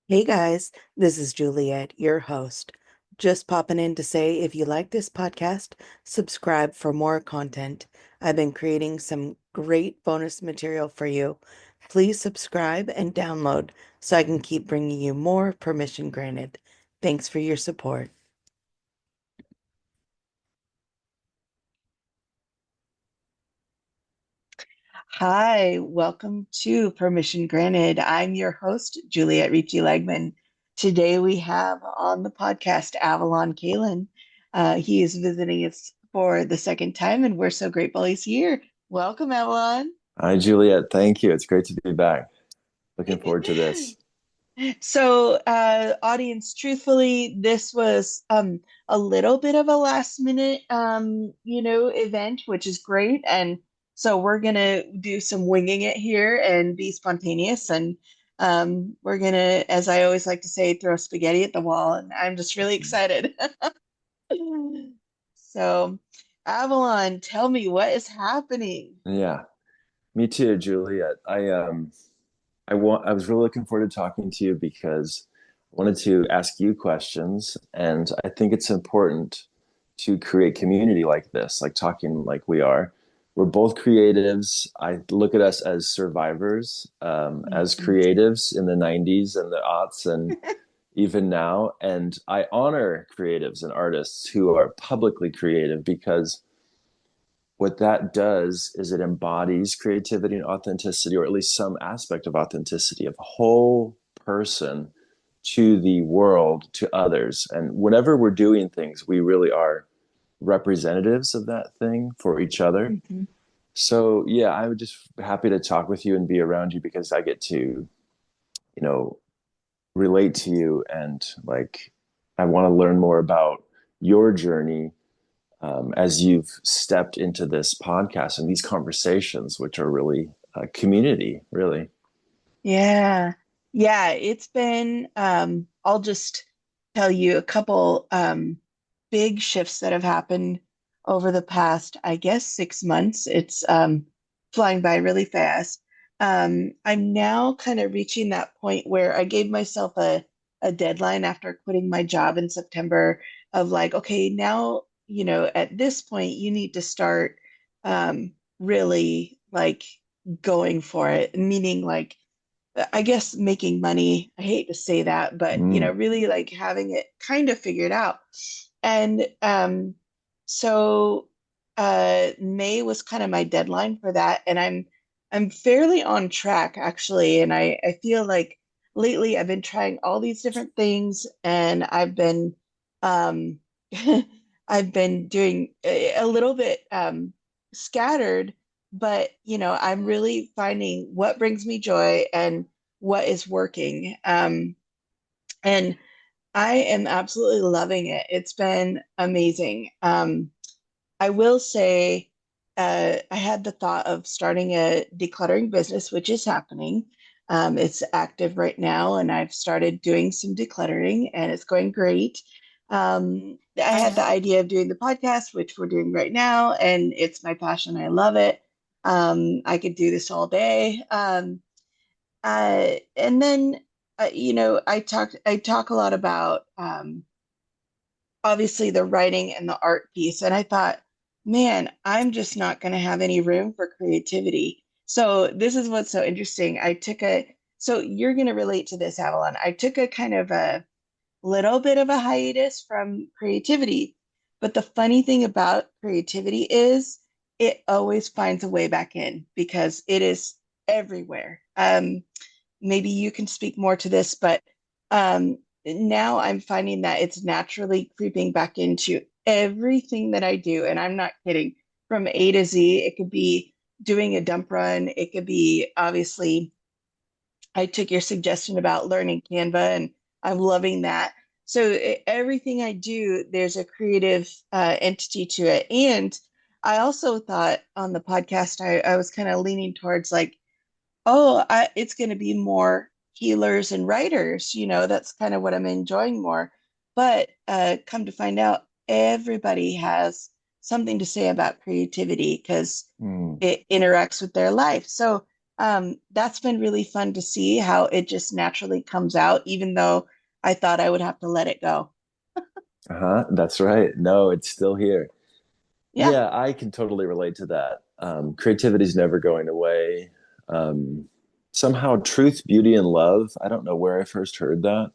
Hey guys, this is Juliet, your host. Just popping in to say if you like this podcast, subscribe for more content. I've been creating some great bonus material for you. Please subscribe and download so I can keep bringing you more permission granted. Thanks for your support. Hi, welcome to Permission Granted. I'm your host, Juliette Ricci Lagman. Today we have on the podcast Avalon Kalin. He is visiting us for the second time, and we're so grateful he's here. Welcome, Avalon. Hi, Juliet. Thank you. It's great to be back. Looking forward to this. So, audience, truthfully, this was a little bit of a last minute, event, which is great. And so we're gonna do some winging it here and be spontaneous. And we're gonna, as I always like to say, throw spaghetti at the wall. And I'm just really excited. So, Avalon, tell me what is happening. Yeah, me too, Juliet. I was really looking forward to talking to you because I wanted to ask you questions, and I think it's important to create community like this, like talking like we are. We're both creatives. I look at us as survivors, as Mhm. creatives in the 90s and the aughts, and even now. And I honor creatives and artists who are publicly creative because what that does is it embodies creativity and authenticity, or at least some aspect of authenticity of a whole person to the world, to others. And whenever we're doing things, we really are representatives of that thing for each other. Mhm. So yeah, I'm just happy to talk with you and be around you because I get to, know, relate to you, and like I want to learn more about your journey as you've stepped into this podcast and these conversations, which are really a community, really. Yeah. Yeah, it's been I'll just tell you a couple big shifts that have happened over the past, I guess, 6 months. It's flying by really fast. I'm now kind of reaching that point where I gave myself a deadline after quitting my job in September of like, okay, now, at this point you need to start really like going for it, meaning like I guess making money. I hate to say that, but Mm. really like having it kind of figured out. And so May was kind of my deadline for that, and I'm fairly on track actually. And I feel like lately I've been trying all these different things, and I've been um I've been doing a little bit scattered, but I'm really finding what brings me joy and what is working. And I am absolutely loving it. It's been amazing. I will say, I had the thought of starting a decluttering business, which is happening. It's active right now, and I've started doing some decluttering, and it's going great. I had the idea of doing the podcast, which we're doing right now, and it's my passion. I love it. I could do this all day. And then, I talk a lot about obviously the writing and the art piece. And I thought, man, I'm just not going to have any room for creativity. So this is what's so interesting. So you're going to relate to this, Avalon. I took a kind of a little bit of a hiatus from creativity. But the funny thing about creativity is it always finds a way back in because it is everywhere. Maybe you can speak more to this, but now I'm finding that it's naturally creeping back into everything that I do. And I'm not kidding. From A to Z, it could be doing a dump run. It could be obviously, I took your suggestion about learning Canva and I'm loving that. So everything I do, there's a creative entity to it. And I also thought on the podcast, I was kind of leaning towards like, it's going to be more healers and writers. That's kind of what I'm enjoying more. But come to find out, everybody has something to say about creativity because Mm. it interacts with their life. So That's been really fun to see how it just naturally comes out, even though I thought I would have to let it go. Uh-huh. That's right. No, it's still here. Yeah. Yeah, I can totally relate to that. Creativity is never going away. Somehow, truth, beauty, and love. I don't know where I first heard that,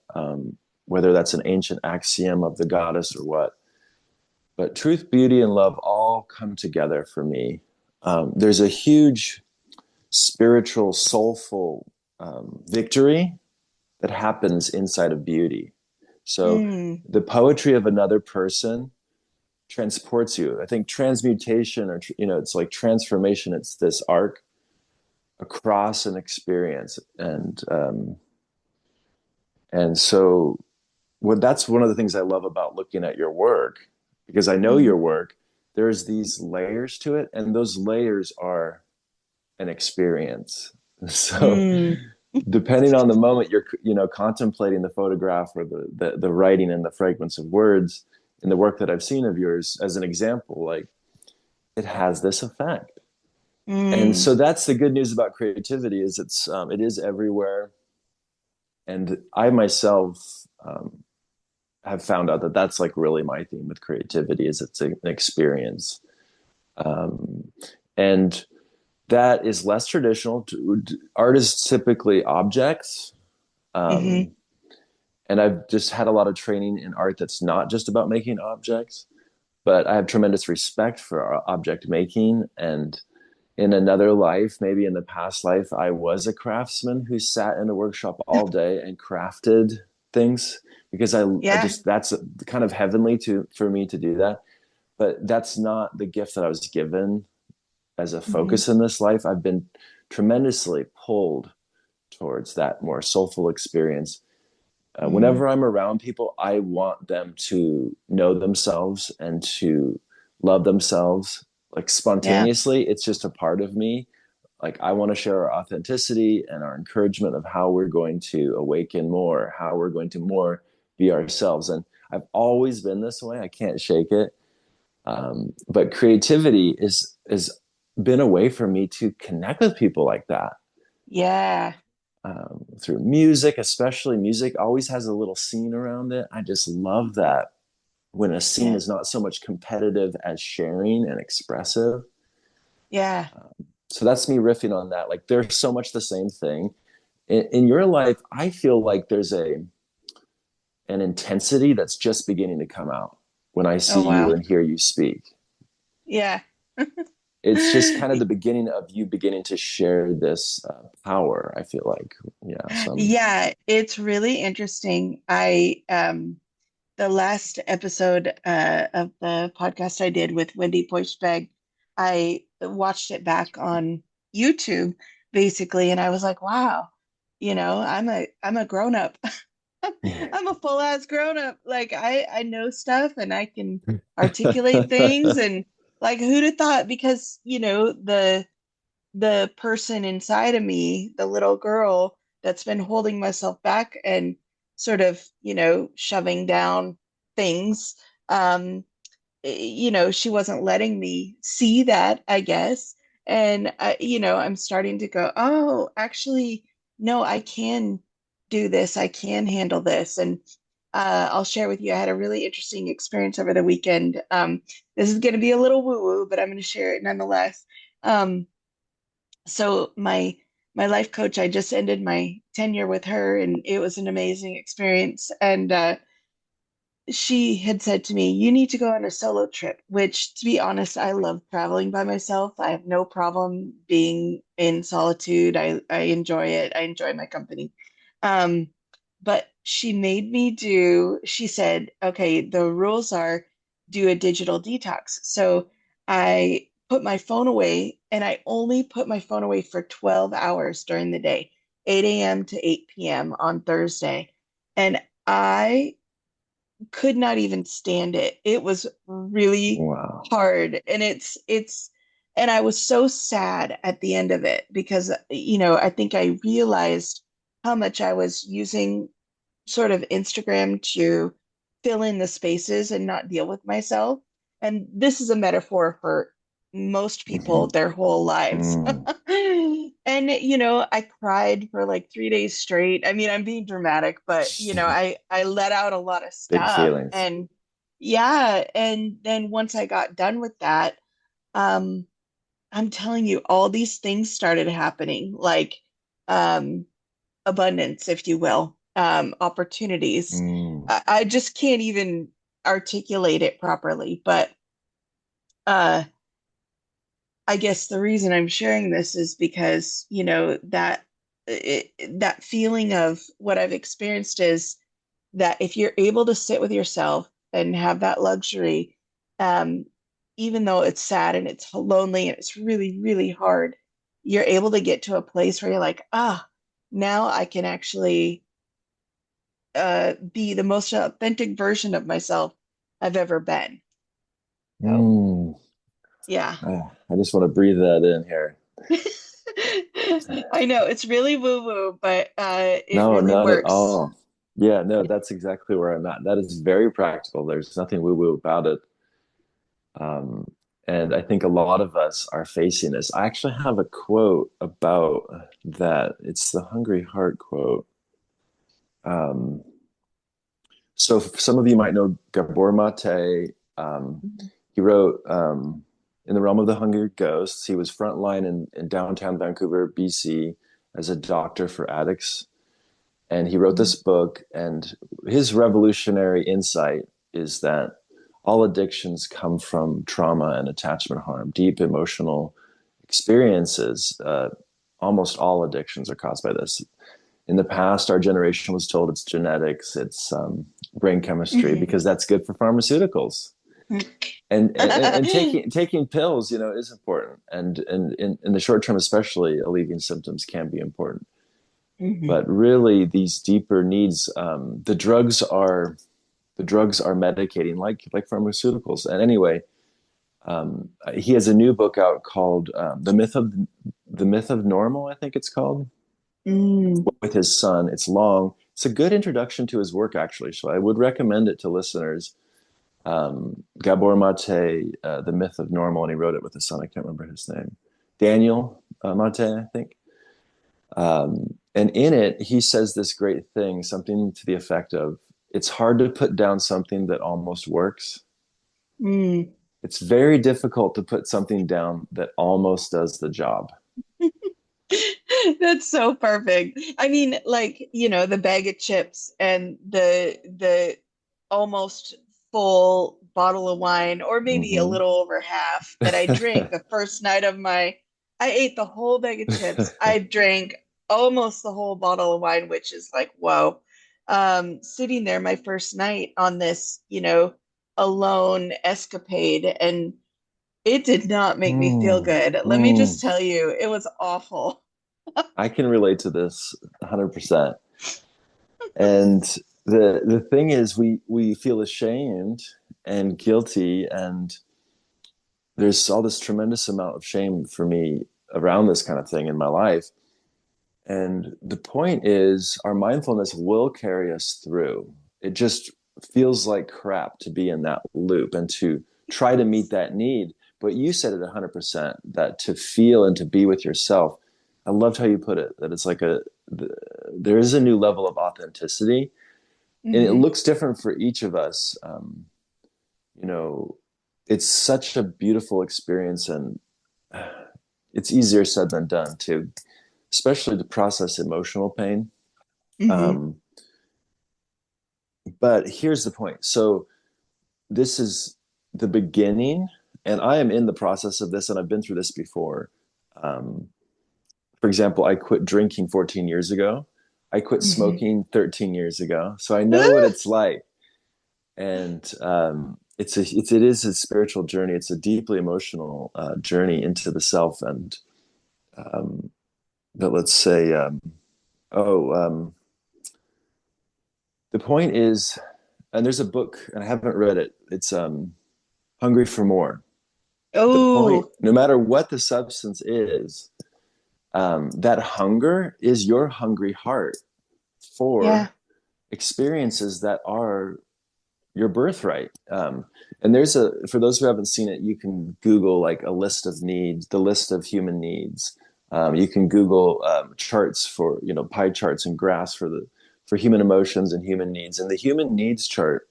whether that's an ancient axiom of the goddess or what. But truth, beauty, and love all come together for me. There's a huge spiritual, soulful victory that happens inside of beauty. So, Mm, the poetry of another person transports you. I think transmutation, or it's like transformation. It's this arc across an experience, and so what that's one of the things I love about looking at your work, because I know your mm, work. There's these layers to it, and those layers are an experience. So mm. depending on the moment you're contemplating the photograph or the writing and the fragments of words in the work that I've seen of yours, as an example, like it has this effect. And Mm, so that's the good news about creativity, is it is everywhere. And I myself have found out that that's like really my theme with creativity, is it's an experience. um, and that is less traditional. Art is typically objects. hmm. um, and I've just had a lot of training in art that's not just about making objects, but I have tremendous respect for object making. And in another life, maybe in the past life, I was a craftsman who sat in a workshop all day and crafted things, because I Yeah. just, that's kind of heavenly for me to do that. But that's not the gift that I was given as a Hmm. focus in this life. I've been tremendously pulled towards that more soulful experience. Mm, Whenever I'm around people, I want them to know themselves and to love themselves, like yeah. spontaneously. It's just a part of me. Like I want to share our authenticity and our encouragement of how we're going to awaken more, how we're going to more be ourselves. And I've always been this way. I can't shake it. But creativity is been a way for me to connect with people like that, Yeah. through music. Especially music always has a little scene around it. I just love that, when a scene Yeah. is not so much competitive as sharing and expressive. Yeah. So that's me riffing on that. Like there's so much the same thing in your life. I feel like there's an intensity that's just beginning to come out when I Oh, see you wow. and hear you speak. Yeah. It's just kind of the beginning of you beginning to share this power, I feel like. Yeah, some. Yeah, it's really interesting. The last episode of the podcast I did with Wendy Poichbeg, I watched it back on YouTube basically, and I was like, wow, I'm a grown up. I'm a full ass grown up. Like I know stuff and I can articulate things and like who'd have thought? Because the person inside of me, the little girl that's been holding myself back and sort of, shoving down things. She wasn't letting me see that, I guess. And I'm starting to go, oh, actually, no, I can do this. I can handle this. And I'll share with you, I had a really interesting experience over the weekend. This is going to be a little woo-woo, but I'm going to share it nonetheless. Um, so my life coach, I just ended my tenure with her, and it was an amazing experience. And she had said to me, "You need to go on a solo trip," which, to be honest, I love traveling by myself. I have no problem being in solitude. I enjoy it. I enjoy my company. Um, but she said, okay, the rules are do a digital detox. So I put my phone away, and I only put my phone away for 12 hours during the day, 8 a.m. to 8 p.m. on Thursday. And I could not even stand it. It was really Wow. hard. And and I was so sad at the end of it because, I think I realized how much I was using sort of Instagram to fill in the spaces and not deal with myself. And this is a metaphor for most people Mm-hmm. their whole lives. Mm. And I cried for like 3 days straight. I mean, I'm being dramatic, but I let out a lot of Big stuff. feelings. And yeah, and then once I got done with that, um, I'm telling you, all these things started happening, like um, abundance, if you will, opportunities. Mm. I just can't even articulate it properly, but uh, I guess the reason I'm sharing this is because, that feeling of what I've experienced is that if you're able to sit with yourself and have that luxury, um, even though it's sad and it's lonely and it's really, really hard, you're able to get to a place where you're like, now I can actually be the most authentic version of myself I've ever been. So, Mm. yeah. I just want to breathe that in here. I know it's really woo-woo, but it No, really not at works. all. Yeah, no, that's exactly where I'm at. That is very practical. There's nothing woo-woo about it. Um, and I think a lot of us are facing this. I actually have a quote about that. It's the Hungry Heart quote. Um, so some of you might know Gabor Mate. He wrote In the Realm of the Hungry Ghosts. He was frontline in downtown Vancouver, BC, as a doctor for addicts. And he wrote this book, and his revolutionary insight is that all addictions come from trauma and attachment harm, deep emotional experiences. Almost all addictions are caused by this. In the past, our generation was told it's genetics, it's brain chemistry, Mhm. because that's good for pharmaceuticals. And taking pills, is important, and in the short term, especially, alleviating symptoms can be important. Mhm. But really, these deeper needs, the drugs are medicating, like pharmaceuticals. And anyway, he has a new book out called the Myth of Normal, I think it's called, Mm. with his son. It's long. It's a good introduction to his work, actually. So I would recommend it to listeners. Gabor Mate, The Myth of Normal, and he wrote it with his son. I can't remember his name. Daniel Mate, I think. And in it, he says this great thing, something to the effect of, it's hard to put down something that almost works. Mm. It's very difficult to put something down that almost does the job. That's so perfect. I mean, like, the bag of chips and the almost full bottle of wine, or maybe a Mm-hmm. little over half, that I drank the first night of I ate the whole bag of chips. I drank almost the whole bottle of wine, which is like, whoa. Sitting there my first night on this, alone escapade, and it did not make me feel Mm, good. Let me just mm. tell you, it was awful. I can relate to this 100%. And the thing is, we feel ashamed and guilty, and there's all this tremendous amount of shame for me around this kind of thing in my life. And the point is, our mindfulness will carry us through. It just feels like crap to be in that loop and to try to meet that need. But you said it 100%, that to feel and to be with yourself. I loved how you put it, that it's like there is a new level of authenticity, and it Hmm. looks different for each of us. You know, it's such a beautiful experience, and it's easier said than done too, especially to process emotional pain. Hmm. Um, but here's the point. So this is the beginning, and I am in the process of this, and I've been through this before. Um, for example, I quit drinking 14 years ago. I quit Hmm. smoking 13 years ago. So I know what it's like. And it is a spiritual journey. It's a deeply emotional journey into the self. And um, but let's say, oh, the point is, and there's a book, and I haven't read it. It's Hungry for More. The point, Oh, no matter what the substance is, that hunger is your hungry heart yeah. for experiences that are your birthright. And for those who haven't seen it, you can Google like a list of needs, the list of human needs. You can Google charts for, pie charts and graphs for human emotions and human needs. And the human needs chart,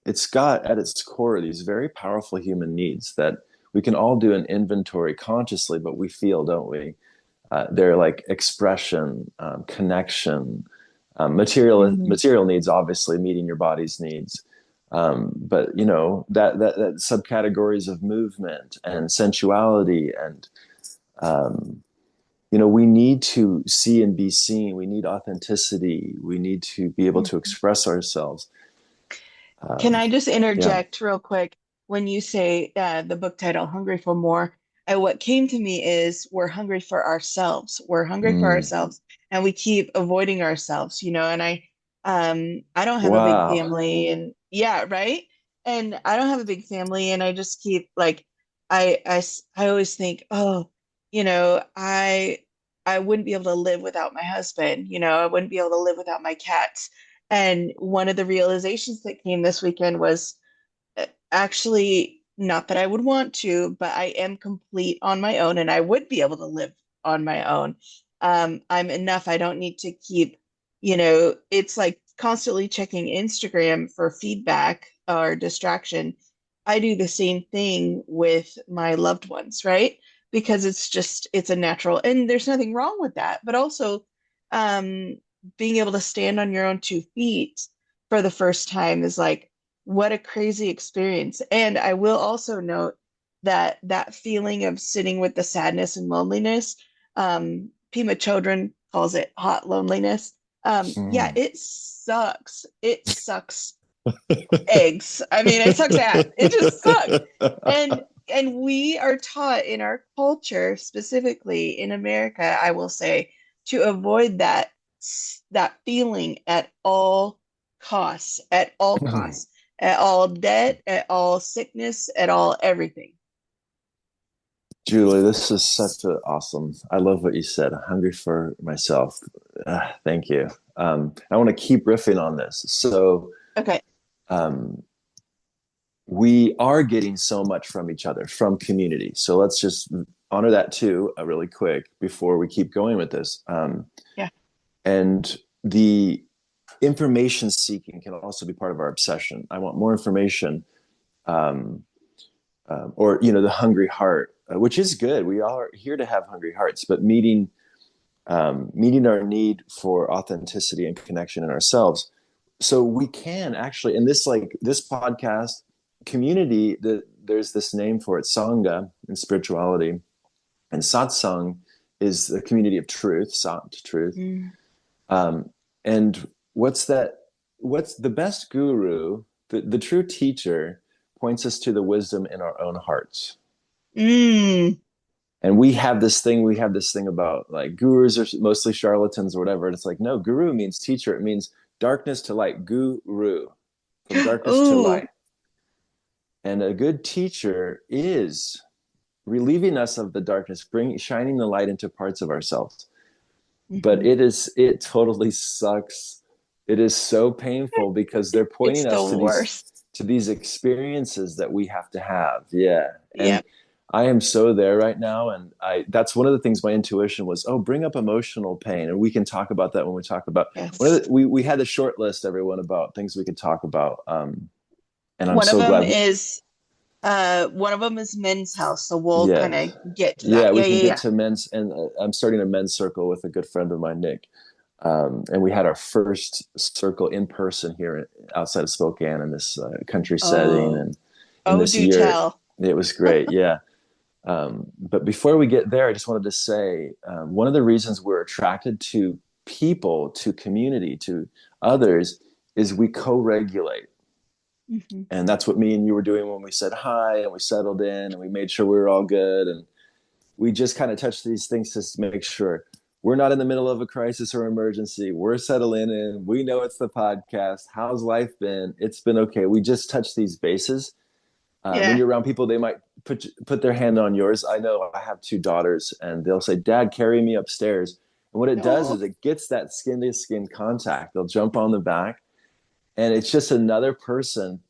it's got at its core these very powerful human needs that we can all do an inventory consciously, but we feel, don't we? They're like expression, connection, Hmm. material needs, obviously meeting your body's needs. But that subcategories of movement and sensuality and we need to see and be seen. We need authenticity. We need to be able to express ourselves. Can Um, I just yeah. interject real quick? When you say the book title, Hungry for More, what came to me is we're hungry for ourselves. We're hungry for Mm. ourselves, and we keep avoiding ourselves, and I don't have a big Wow. family, and yeah, right? And I don't have a big family, and I just keep like, I always think, oh, I wouldn't be able to live without my husband, I wouldn't be able to live without my cats. And one of the realizations that came this weekend was actually not that I would want to, but I am complete on my own and I would be able to live on my own. I'm enough. I don't need to keep, it's like constantly checking Instagram for feedback or distraction. I do the same thing with my loved ones, right? Because it's a natural, and there's nothing wrong with that. But also, um, being able to stand on your own 2 feet for the first time is like, what a crazy experience. And I will also note that that feeling of sitting with the sadness and loneliness, Pima Chodron calls it hot loneliness. Yeah, Mm. it sucks. It sucks eggs. I mean, it sucks ass. It just sucks. And and we are taught in our culture, specifically in America, I will say, to avoid that feeling at all costs, at all costs, at all debt, at all sickness, at all everything. Julie, this is such a awesome. I love what you said. I'm hungry for myself. Thank you. I want to keep riffing on this. So, Okay. um, we are getting so much from each other, from community. So let's just honor that too, really quick before we keep going with this. Yeah. And the information seeking can also be part of our obsession. I want more information, um, or the hungry heart, which is good. We all are here to have hungry hearts, but meeting our need for authenticity and connection in ourselves. So we can actually, in this podcast community, there's this name for it, Sangha in spirituality, and satsang is the community of truth, sat, truth. Mm. Um, and what's that? What's the best guru? The true teacher points us to the wisdom in our own hearts. Mm. And we have this thing about like gurus are mostly charlatans or whatever. And it's like, no, guru means teacher. It means darkness to light, guru, from darkness to Ooh. light. And a good teacher is relieving us of the darkness, shining the light into parts of ourselves. But Mhm. it totally sucks. It is so painful because they're It's pointing the us worst. to these experiences that we have to have. Yeah. Yeah. And I am so there right now. And that's one of the things my intuition was, oh, bring up emotional pain. And we can talk about that when we talk about Yes. we had a short list, everyone, about things we could talk about. And I'm One of so them glad. is one of them is Men's House, so we'll kind Yes. of get to Yeah, that. we Yeah, can yeah, get yeah. to men's, and I'm starting a men's circle with a good friend of mine, Nick. And we had our first circle in person here outside of Spokane in this country setting. Oh, And in oh, this do year, tell. it was great. Yeah. But before we get there, I just wanted to say one of the reasons we're attracted to people, to community, to others is we co regulate. Hmm. And that's what me and you were doing when we said hi and we settled in and we made sure we were all good. And we just kind of touch these things to make sure we're not in the middle of a crisis or emergency. We're settling in. We know it's the podcast. How's life been? It's been okay. We just touch these bases. When Yeah. you're around people, they might put their hand on yours. I know I have two daughters, and they'll say, "Dad, carry me upstairs." And what it does Oh, is it gets that skin to skin contact. They'll jump on the back, and it's just another person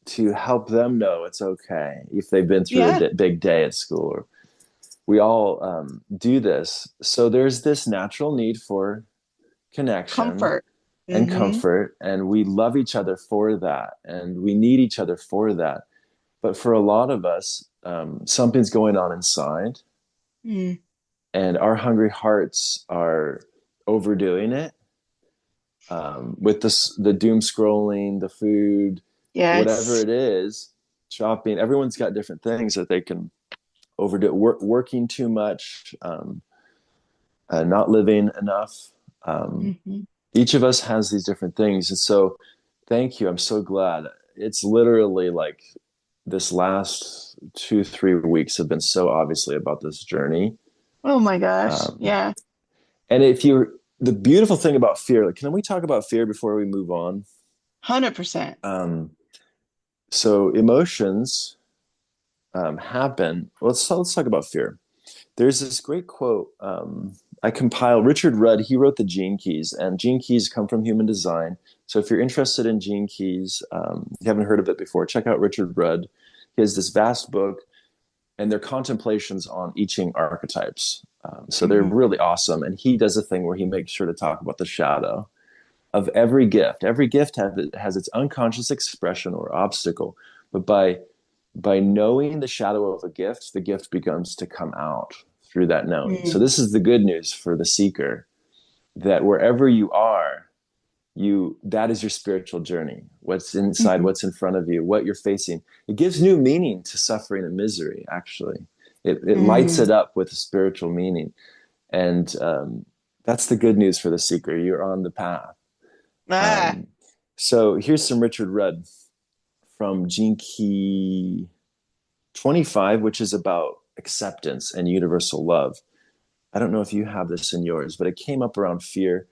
to help them know it's okay if they've been through a yeah. big day at school. we all do this. So there's this natural need for connection Comfort. and Mm-hmm. comfort, and we love each other for that, and we need each other for that. But for a lot of us, something's going on inside, Mm. and our hungry hearts are overdoing it, with the doom scrolling, the food, whatever Yes. it is, shopping. Everyone's got different things that they can overdo it. Working too much, not living enough. Um, Mm-hmm. each of us has these different things. And so, thank you. I'm so glad. It's literally like this last 2, 3 weeks have been so obviously about this journey. Oh my gosh. Um, Yeah. and if you're the beautiful thing about fear, like, can we talk about fear before we move on? 100%. Um, so emotions happen. Let's talk about fear. There's this great quote. I compile Richard Rudd. He wrote the Gene Keys, and Gene Keys come from Human Design. So if you're interested in Gene Keys, you haven't heard of it before, check out Richard Rudd. He has this vast book, and they're contemplations on I Ching archetypes. So they're Mm-hmm. really awesome. And he does a thing where he makes sure to talk about the shadow of every gift. Every gift has its unconscious expression or obstacle, but by knowing the shadow of a gift, the gift begins to come out through that knowing. So Mm. this is the good news for the seeker, that wherever you are, you that is your spiritual journey. What's inside, Mm-hmm. what's in front of you, what you're facing. It gives new meaning to suffering and misery, actually. It lights Mm. it up with a spiritual meaning. And that's the good news for the seeker. You're on the path. Ah. Um, so here's some Richard Rudd from Gene Key 25, which is about acceptance and universal love. I don't know if you have this in yours, but it came up around fear.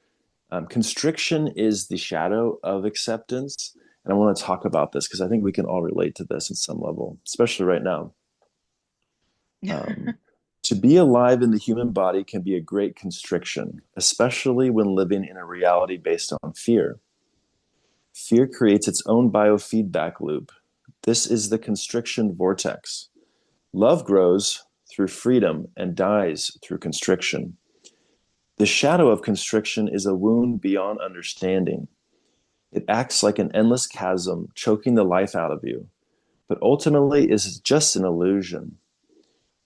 Constriction is the shadow of acceptance. And I want to talk about this because I think we can all relate to this in some level, especially right now. Um, to be alive in the human body can be a great constriction, especially when living in a reality based on fear. Fear creates its own biofeedback loop. This is the constriction vortex. Love grows through freedom and dies through constriction. The shadow of constriction is a wound beyond understanding. It acts like an endless chasm, choking the life out of you, but ultimately is just an illusion.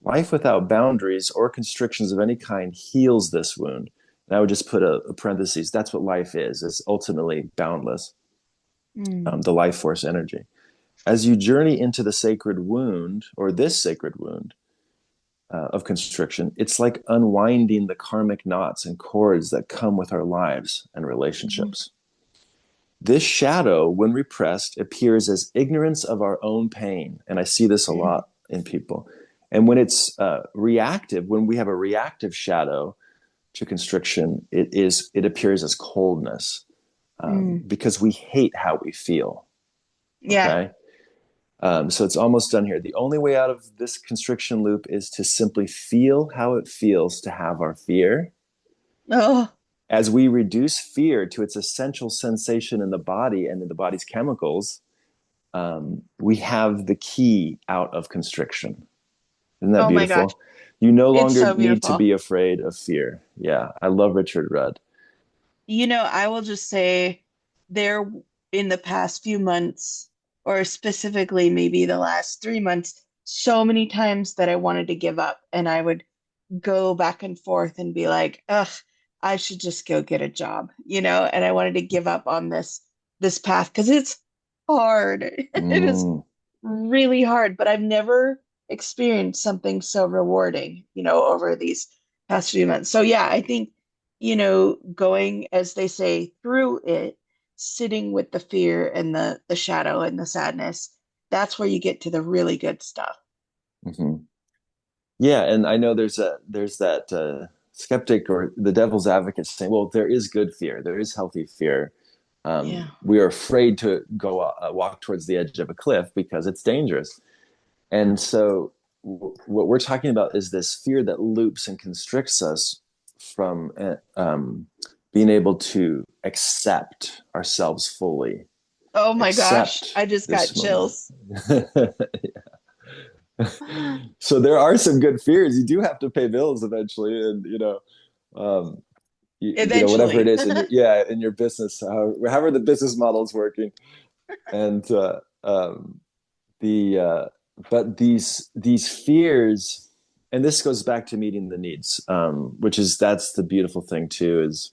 Life without boundaries or constrictions of any kind heals this wound. And I would just put a parenthesis. That's what life is. It's ultimately boundless, Mm. the life force energy. As you journey into the sacred wound, or this sacred wound, of constriction, it's like unwinding the karmic knots and cords that come with our lives and Mm-hmm. relationships. This shadow, when repressed, appears as ignorance of our own pain. And I see this a Mm. lot in people. And when it's reactive, when we have a reactive shadow to constriction, it appears as coldness, Mm. because we hate how we feel. Yeah. Okay. So it's almost done here. The only way out of this constriction loop is to simply feel how it feels to have our fear. Oh. As we reduce fear to its essential sensation in the body and in the body's chemicals, we have the key out of constriction. Isn't that Oh my gosh. beautiful? You no It's longer so need to beautiful. be afraid of fear. Yeah, I love Richard Rudd. I will just say there in the past few months, or specifically maybe the last 3 months, so many times that I wanted to give up and I would go back and forth and be like, ugh, I should just go get a job, and I wanted to give up on this path because it's hard. It is Mm, really hard, but I've never experienced something so rewarding, over these past few months. So yeah, I think, going, as they say, through it, sitting with the fear and the shadow and the sadness, that's where you get to the really good stuff. mhm. Yeah, and I know there's that skeptic or the devil's advocate saying, well, there is good fear, there is healthy fear. Yeah. We are afraid to go walk towards the edge of a cliff because it's dangerous. And so, what we're talking about is this fear that loops and constricts us from being able to accept ourselves fully, Oh my gosh, accept I just got this moment. chills. So there are some good fears. You do have to pay bills eventually, and um, whatever it Eventually. is in your, yeah, in your business, however the business model is working, and the but these fears, and this goes back to meeting the needs, which is that's the beautiful thing too, is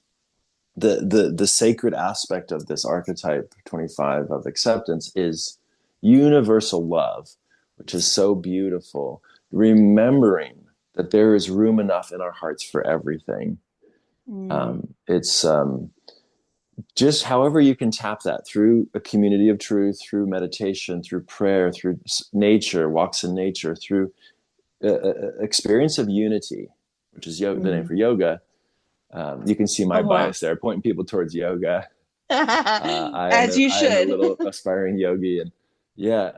the sacred aspect of this archetype 25 of acceptance is universal love, which is so beautiful, remembering that there is room enough in our hearts for everything. Mm, It's just however you can tap that through a community of truth, through meditation, through prayer, through nature, walks in nature, through experience of unity, which is the name mm. for yoga. You can see my Oh, wow. bias there, pointing people towards yoga. As you I am a should. little aspiring yogi, and yeah,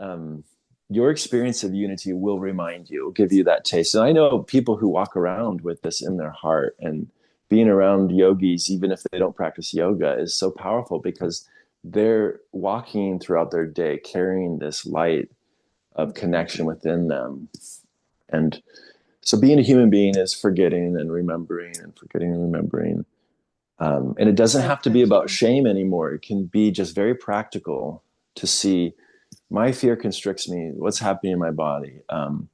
your experience of unity will remind you, will give you that taste. And I know people who walk around with this in their heart, and being around yogis, even if they don't practice yoga, is so powerful because they're walking throughout their day carrying this light of connection within them. And so being a human being is forgetting and remembering and forgetting and remembering. And it doesn't have That's to so be about true. shame anymore. It can be just very practical to see my fear constricts me. What's happening in my body? Am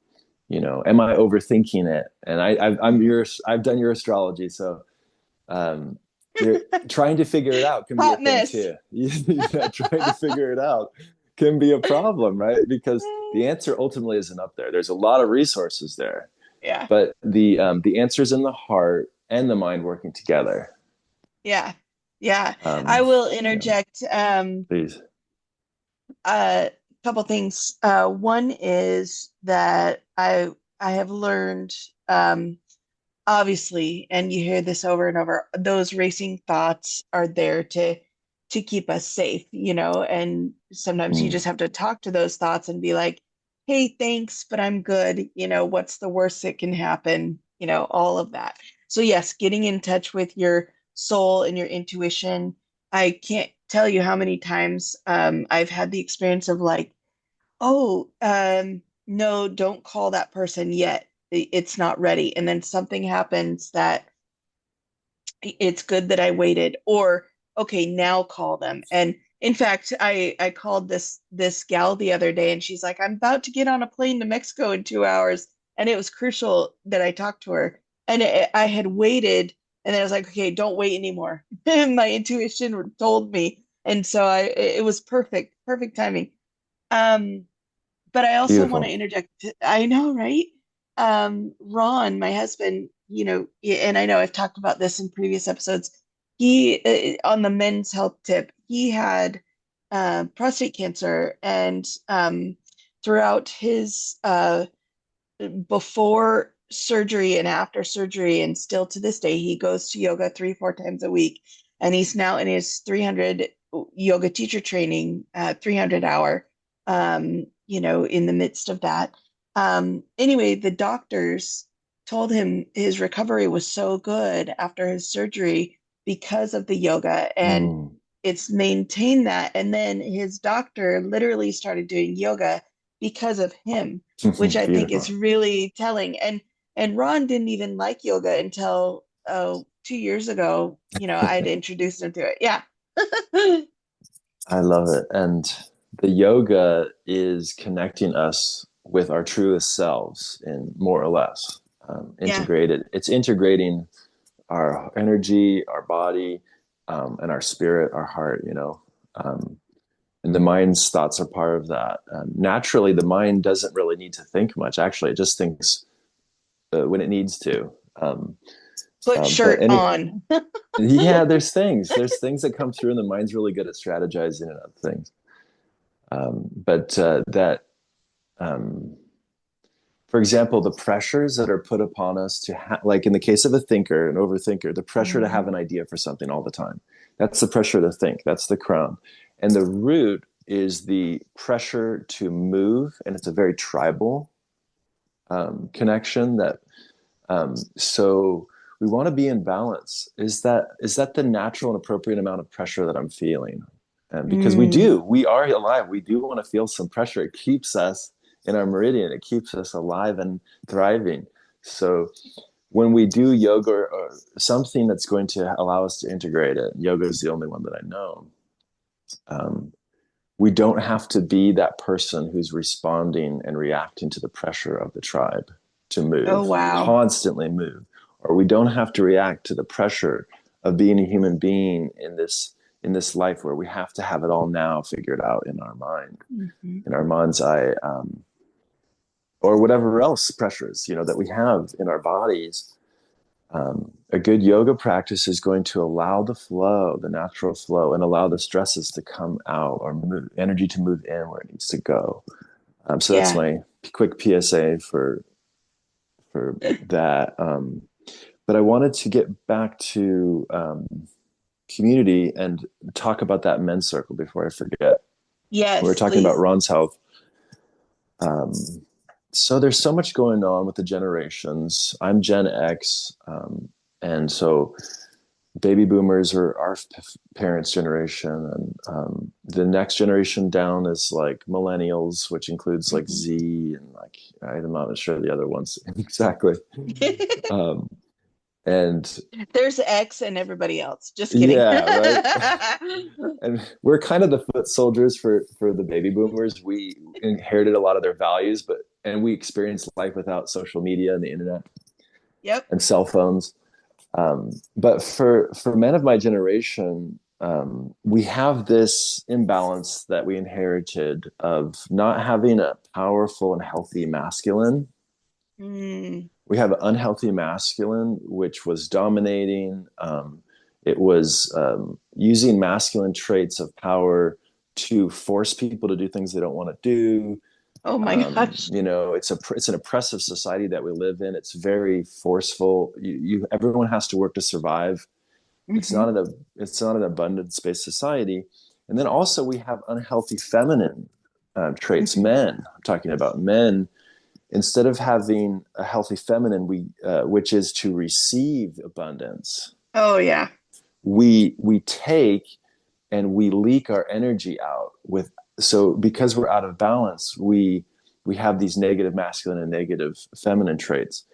I overthinking it? And I've done your astrology, so um, you're trying to figure it out can be a Hot thing mess. too. Yeah, trying to figure it out can be a problem, right? Because the answer ultimately isn't up there. There's a lot of resources there, Yeah. but the answer's in the heart and the mind working together. Yeah. Yeah. I Um, will yeah, interject please. a couple things. One is that I have learned obviously, and you hear this over and over, those racing thoughts are there to keep us safe, and sometimes you Mm, just have to talk to those thoughts and be like, hey, thanks, but I'm good. What's the worst that can happen? All of that. So yes, getting in touch with your soul and your intuition. I can't tell you how many times I've had the experience of like, oh, no, don't call that person yet. It's not ready. And then something happens that it's good that I waited, or okay, now call them. And in fact, I called this gal the other day and she's like, I'm about to get on a plane to Mexico in 2 hours. And it was crucial that I talked to her. And I had waited and then I was like, okay, don't wait anymore. My intuition told me. And so it was perfect, perfect timing. Um, but I also want to beautiful. interject. I know, right? Ron, my husband, and I know I've talked about this in previous episodes. He, on the men's health tip, he had prostate cancer, and throughout his before surgery and after surgery, and still to this day, he goes to yoga 3, 4 times a week, and he's now in his 300 yoga teacher training, 300 hour, in the midst of that. Anyway, the doctors told him his recovery was so good after his surgery because of the yoga, and Mm. it's maintained that. And then his doctor literally started doing yoga because of him, which I think is Beautiful. really telling. And Ron didn't even like yoga until 2 years ago. I'd introduced him to it. Yeah. I love it. And the yoga is connecting us with our truest selves in more or less Yeah. integrated. It's integrating our energy, our body, and our spirit, our heart, Um, and the mind's thoughts are part of that. Naturally, the mind doesn't really need to think much. Actually, it just thinks when it needs to. Put But shirt any, on. yeah, there's things that come through, and the mind's really good at strategizing and other things. But that, um, for example, the pressures that are put upon us like in the case of a thinker, an overthinker, the pressure to have Mhm. an idea for something all the time. That's the pressure to think. That's the crown. And the root is the pressure to move, and it's a very tribal connection that so we want to be in balance. Is that the natural and appropriate amount of pressure that I'm feeling? Because Mm, we are alive. We do want to feel some pressure. It keeps us in our meridian. It keeps us alive and thriving. So when we do yoga or something that's going to allow us to integrate it, yoga is the only one that I know. Um, we don't have to be that person who's responding and reacting to the pressure of the tribe to Oh, move, wow. constantly move, or we don't have to react to the pressure of being a human being in this life where we have to have it all now figured out in our mind, Mhm. in our mind's eye, or whatever else pressures that we have in our bodies. A good yoga practice is going to allow the flow, the natural flow, and allow the stresses to come out or energy to move in where it needs to go. So that's Yeah. my quick PSA for that. But I wanted to get back to community and talk about that men's circle before I forget. We were Yes, talking about please. Ron's health. Um, so there's so much going on with the generations. I'm Gen X, and so baby boomers are our parents' generation, and the next generation down is like millennials, which includes like Mhm. Z and like I'm not sure the other ones exactly. Um, and There's X and everybody else. Just kidding. yeah, right. And we're kind of the foot soldiers for the baby boomers. We inherited a lot of their values, and we experienced life without social media and the internet Yep. and cell phones. But for men of my generation, we have this imbalance that we inherited of not having a powerful and healthy masculine. Mm. We have an unhealthy masculine, which was dominating. It was using masculine traits of power to force people to do things they don't want to do. Oh my gosh. It's an oppressive society that we live in. It's very forceful. Everyone has to work to survive. It's Hmm. not it's not an abundance based society. And then also we have unhealthy feminine traits. Hmm. Men, I'm talking about men. Instead of having a healthy feminine, which is to receive abundance, Oh yeah. we take and we leak our energy out with. So because we're out of balance, we have these negative masculine and negative feminine traits.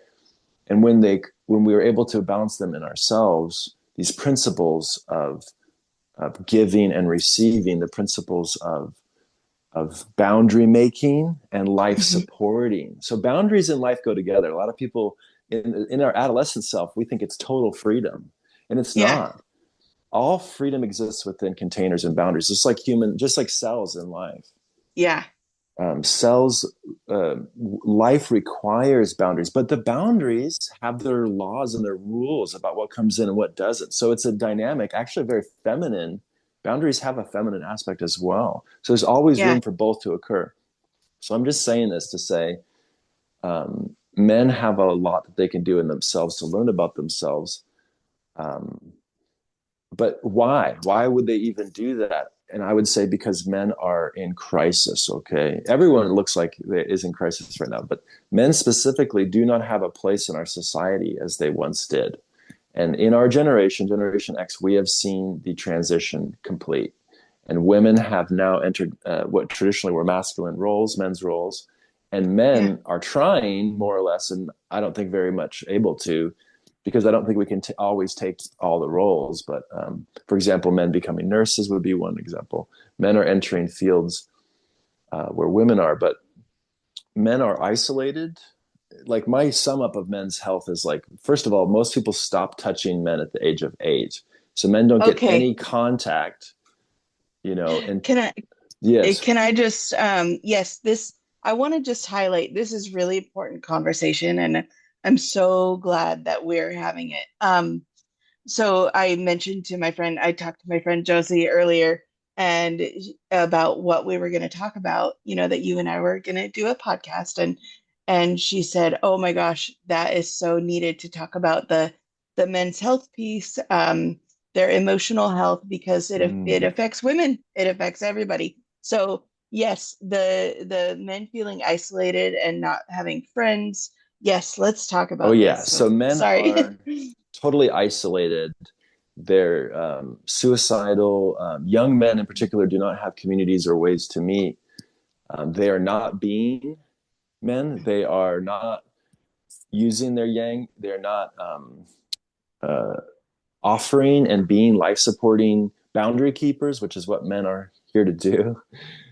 And when we were able to balance them in ourselves, these principles of giving and receiving, the principles of boundary making and life Hmm. supporting. So boundaries in life go together. A lot of people in our adolescent self, we think it's total freedom, and it's Yeah. not. All freedom exists within containers and boundaries, just like cells in life. Yeah. Cells, life requires boundaries, but the boundaries have their laws and their rules about what comes in and what doesn't. So it's a dynamic, actually very feminine. Boundaries have a feminine aspect as well. So there's always Yeah. room for both to occur. So I'm just saying this to say men have a lot that they can do in themselves to learn about themselves. Um, but why? Why would they even do that? And I would say because men are in crisis. Okay, everyone looks like is in crisis right now, but men specifically do not have a place in our society as they once did. And in our generation, Generation X, we have seen the transition complete. And women have now entered what traditionally were masculine roles, men's roles. And Yeah. men are trying more or less, and I don't think very much able to, because I don't think we can always take all the roles. But for example, men becoming nurses would be one example. Men are entering fields where women are, but men are isolated. Like my sum up of men's health is like, first of all, most people stop touching men at the age of 8. So men don't get Okay. any contact, and Can I yes. can I just yes, this I want to just highlight this is really important conversation and I'm so glad that we're having it. So I mentioned to my friend, I talked to my friend Josie earlier and about what we were going to talk about, that you and I were going to do a podcast and she said, "Oh my gosh, that is so needed to talk about the men's health piece, their emotional health because it Mm. affects women, it affects everybody." So, yes, the men feeling isolated and not having friends. Yes, let's talk Oh about yeah. this. So, So men sorry. are totally isolated. They're suicidal. Young men in particular do not have communities or ways to meet. They are not being. men. They are not using their yang. They're not uh, offering and being life supporting boundary keepers, which is what men are here to do.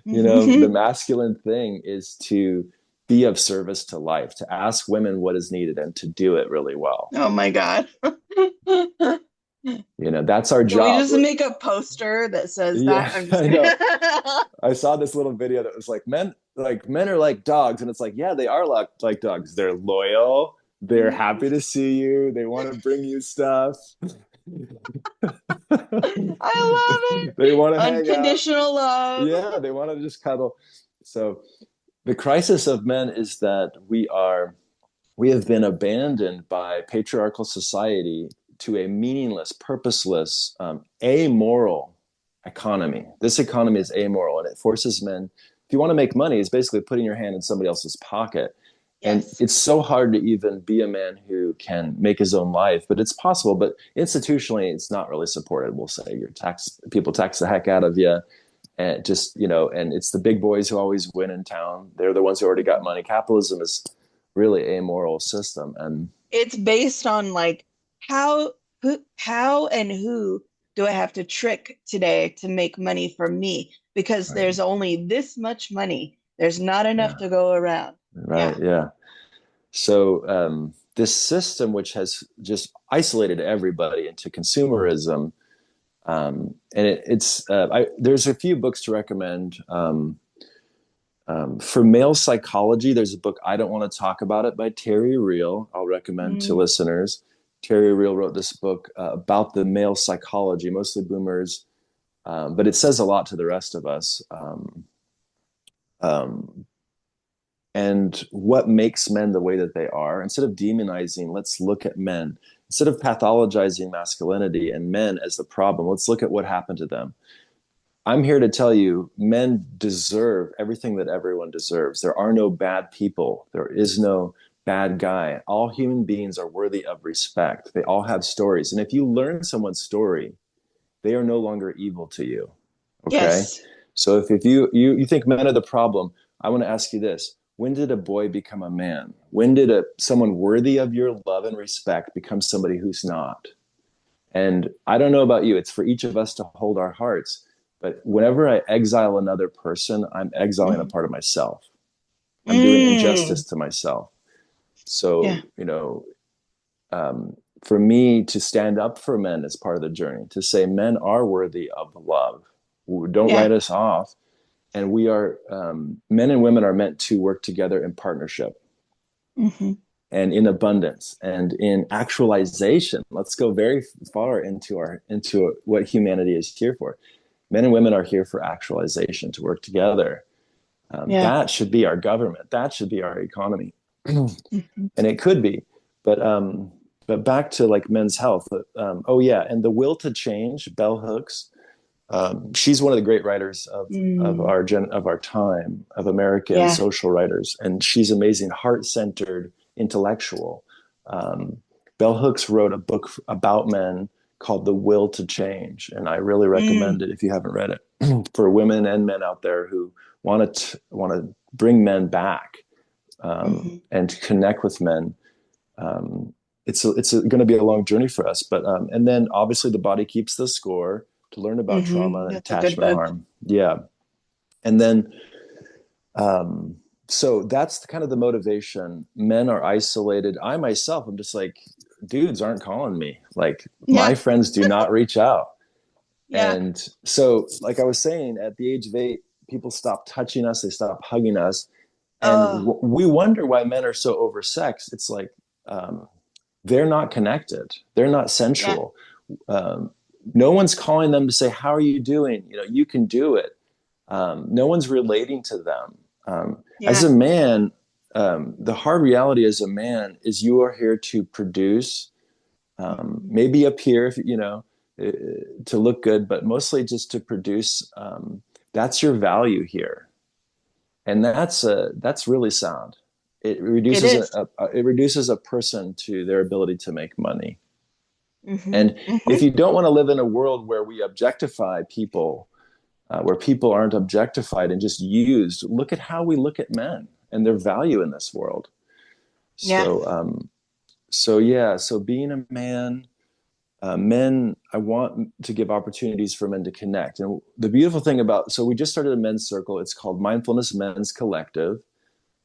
The masculine thing is to be of service to life, to ask women what is needed and to do it really well. Oh my God. That's our Can we job. just make a poster that says Yeah, that? I'm just I kidding. know. I saw this little video that was like men are like dogs, and it's like, yeah, they are like dogs. They're loyal. They're happy to see you. They want to bring you stuff. I love They it. want to hang out. Unconditional love. Yeah, they want to just cuddle. So the crisis of men is that we have been abandoned by patriarchal society to a meaningless, purposeless, amoral economy. This economy is amoral, and it forces men. If you want to make money, it's basically putting your hand in somebody else's pocket. And Yes. it's so hard to even be a man who can make his own life, but it's possible. But institutionally, it's not really supported. We'll say people tax the heck out of you, and and it's the big boys who always win in town. They're the ones who already got money. Capitalism is really a moral system, and It's based on like how and who do I have to trick today to make money for me? Because right, there's only this much money. There's not enough yeah, to go around. right, Yeah. yeah. So this system, which has just isolated everybody into consumerism, and there's a few books to recommend. For male psychology, there's a book, I Don't Want to Talk About It by Terry Real. I'll recommend to Mm, listeners. Terry Real wrote this book about the male psychology, mostly boomers, but it says a lot to the rest of us. Um, and what makes men the way that they are. Instead of demonizing, let's look at men. Instead of pathologizing masculinity and men as the problem, let's look at what happened to them. I'm here to tell you, men deserve everything that everyone deserves. There are no bad people. There is no bad guy. All human beings are worthy of respect. They all have stories. And if you learn someone's story, they are no longer evil to you. Okay? yes. So if you think men are the problem, I want to ask you this. When did a boy become a man? When did someone worthy of your love and respect become somebody who's not? And I don't know about you, it's for each of us to hold our hearts. But whenever I exile another person, I'm exiling a Mhm. part of myself. I'm doing injustice Mm, to myself. yeah. So, for me to stand up for men is part of the journey, to say men are worthy of love. Don't Yeah. write us off. And men and women are meant to work together in partnership Hmm. and in abundance and in actualization. Let's go very far into what humanity is here for. Men and women are here for actualization, to work together. Yeah. That should be our government. That should be our economy, and Hmm. it could be. But back to like men's health. Oh yeah, and the will to change. Bell Hooks. She's one of the great writers Mm, of our time, of American yeah. social writers, and she's amazing, heart centered, intellectual. Um, Bell Hooks wrote a book about men called The Will to Change, and I really Mm, recommend it if you haven't read it for women and men out there who want to bring men back hmm. and connect with men. Um, it's going to be a long journey for us, but and then obviously the body keeps the score, to learn about trauma and That's a good attachment book. harm. Yeah, and then um, so that's kind of the motivation. Men are isolated. I myself, I'm just like, dudes aren't calling me. Like my Yeah. friends do not reach out. Yeah. And so, like I was saying, at the age of 8, people stop touching us, they stop hugging us, and Oh, we wonder why men are so oversexed. It's like um, they're not connected, they're not yeah. sensual. Um, no one's calling them to say, "How are you doing?" You can do it. No one's relating to them. As Yeah. a man, the hard reality as a man is you are here to produce, Hmm. maybe appear, uh, to look good, but mostly just to produce. That's your value here, and that's really sound. It It reduces is. it reduces a person to their ability to make money. Hmm. And Hmm. if you don't want to live in a world where we objectify people, where people aren't objectified and just used, look at how we look at men. and their value in this world. Yeah. So being a man, men, I want to give opportunities for men to connect. And the beautiful thing about, so we just started a men's circle. It's called Mindfulness Men's Collective.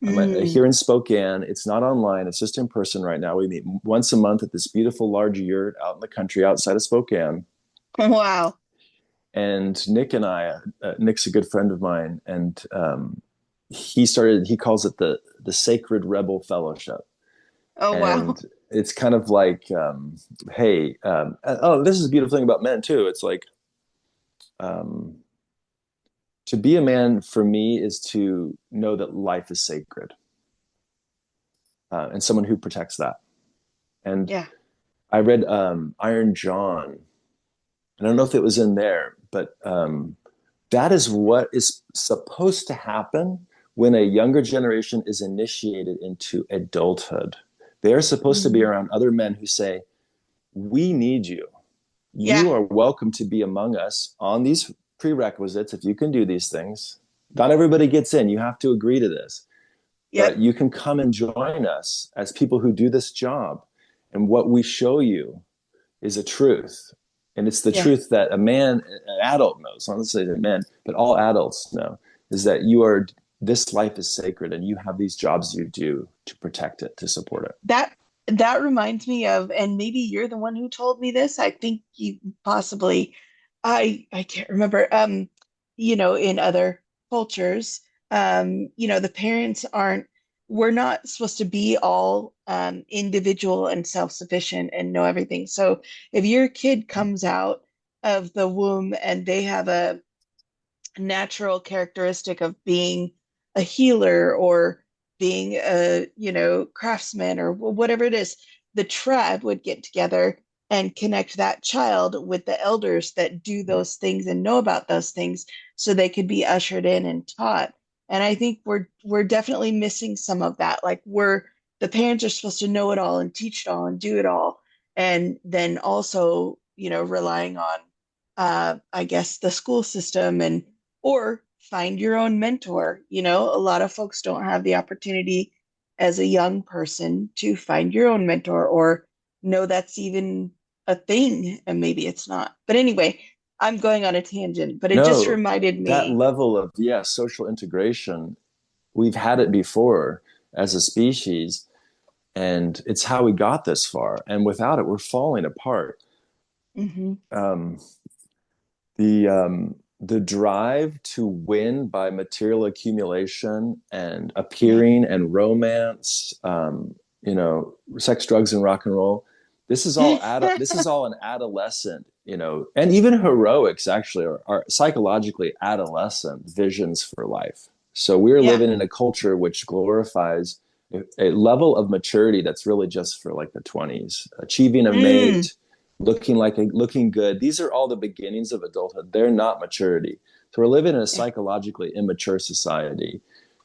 I'm Mm. here in Spokane. It's not online. It's just in person right now. We meet once a month at this beautiful large yurt out in the country outside of Spokane. Wow. And Nick and I, Nick's a good friend of mine, and he calls it the Sacred Rebel Fellowship. Oh, And wow. it's kind of like, hey, oh, this is a beautiful thing about men too. It's like, um, to be a man for me is to know that life is sacred, and someone who protects that. And Yeah. I read Iron John. I don't know if it was in there, but that is what is supposed to happen when a younger generation is initiated into adulthood. They are supposed to be Mm. around other men who say, we need you. Yeah. You are welcome to be among us on these prerequisites if you can do these things. Not everybody gets in. You have to agree to this, but Yep. you can come and join us as people who do this job. And what we show you is a truth. And it's the Yeah. truth that a man, an adult knows, not necessarily a man, but all adults know, is that this life is sacred and you have these jobs you do to protect it, to support it. That that reminds me of, and maybe you're the one who told me this. I think you possibly, I can't remember. In other cultures, the parents aren't, we're not supposed to be all individual and self-sufficient and know everything. So if your kid comes out of the womb and they have a natural characteristic of being a healer or being a, craftsman or whatever it is, the tribe would get together and connect that child with the elders that do those things and know about those things so they could be ushered in and taught. And I think we're definitely missing some of that. Like the parents are supposed to know it all and teach it all and do it all. And then also, relying on I guess the school system and or find your own mentor. A lot of folks don't have the opportunity as a young person to find your own mentor or know that's even a thing, and maybe it's not. But anyway, I'm going on a tangent, but it just No, reminded that me. level of, yeah, social integration, we've had it before as a species, and it's how we got this far. And without it, we're falling apart. Mhm. Um, the drive to win by material accumulation and Yeah. appearing and romance, sex, drugs, and rock and roll. This is all an adolescent, and even heroics actually are psychologically adolescent visions for life. So we're Yeah. living in a culture which glorifies a level of maturity that's really just for like the 20s, achieving a Mm. mate, looking good. These are all the beginnings of adulthood. They're not maturity. So we're living in a Yeah. psychologically immature society.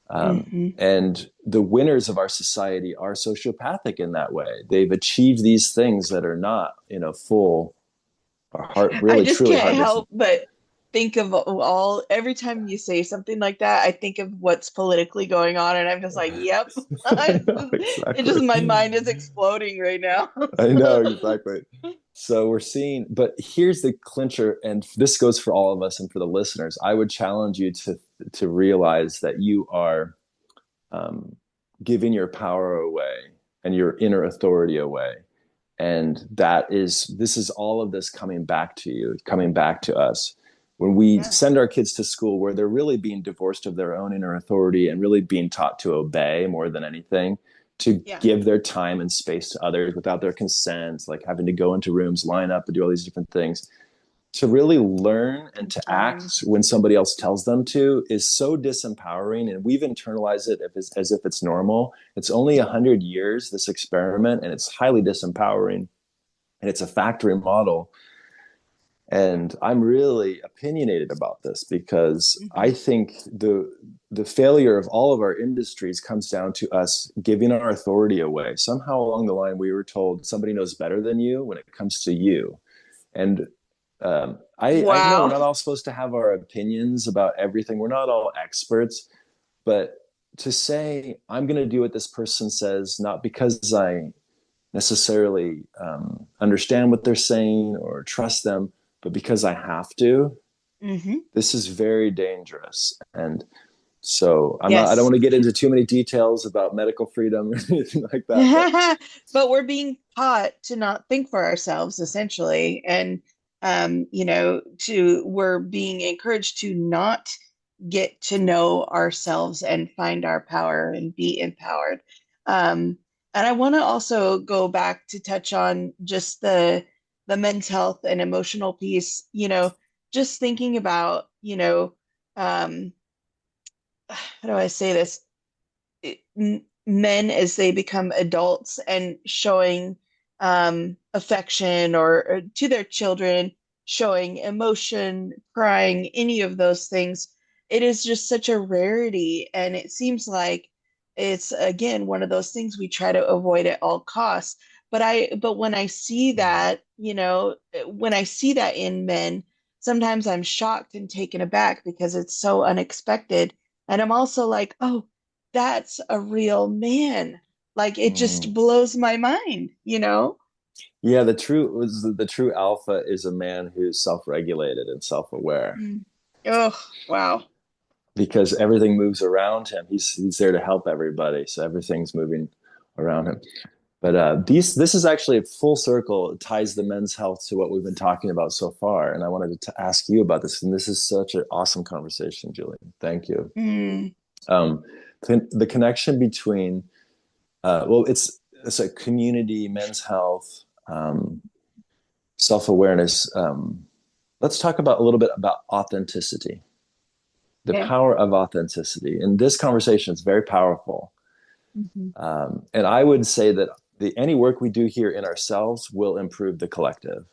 Hmm. And the winners of our society are sociopathic in that way. They've achieved these things that are not, full or heart, I really, just truly can't heart based. help but think of all every time you say something like that, I think of what's politically going on, and I'm just like, yep. I I'm know, it just exactly. my mind is exploding right now. I know, exactly. So we're seeing, but here's the clincher, and this goes for all of us and for the listeners. I would challenge you to realize that you are um, giving your power away and your inner authority away. And this is all of this coming back to you, coming back to us. When we Yeah. send our kids to school where they're really being divorced of their own inner authority and really being taught to obey more than anything, to Yeah. give their time and space to others without their consent, like having to go into rooms, line up, and do all these different things, to really learn and to Conform. act when somebody else tells them to is so disempowering, and we've internalized it as if it's normal. It's only 100 years, this experiment, and it's highly disempowering, and it's a factory model. And I'm really opinionated about this because I Hmm. think the failure of all of our industries comes down to us giving our authority away. Somehow along the line we were told somebody knows better than you when it comes to you. And I know we're Wow. not all supposed to have our opinions about everything. We're not all experts, but to say I'm going to do what this person says, not because I necessarily understand what they're saying or trust them, but because I have to. Hmm. This is very dangerous. And so I don't Yes. want to get into too many details about medical freedom or anything like that, but But we're being taught to not think for ourselves, essentially. And, we're being encouraged to not get to know ourselves and find our power and be empowered. And I want to also go back to touch on just the men's health and emotional piece, just thinking about, um, how do I say this? Men as they become adults and showing affection or to their children, showing emotion, crying, any of those things. It is just such a rarity. And it seems like it's, again, one of those things we try to avoid at all costs. But when I see that, when I see that in men, sometimes I'm shocked and taken aback because it's so unexpected. And I'm also like, oh, that's a real man. Like it just mm, blows my mind. yeah, the true alpha is a man who's self-regulated and self-aware Mm. Oh, wow. because everything moves around him. He's there to help everybody, so everything's moving around him. But this is actually a full circle. It ties the men's health to what we've been talking about so far, and I wanted to ask you about this. And this is such an awesome conversation, Julie. Thank you. Mm. Um, the connection between well, it's a community, men's health, self awareness. Let's talk about a little bit about authenticity, the Okay. power of authenticity. And this conversation is very powerful. Mhm. And I would say that any work we do here in ourselves will improve the collective.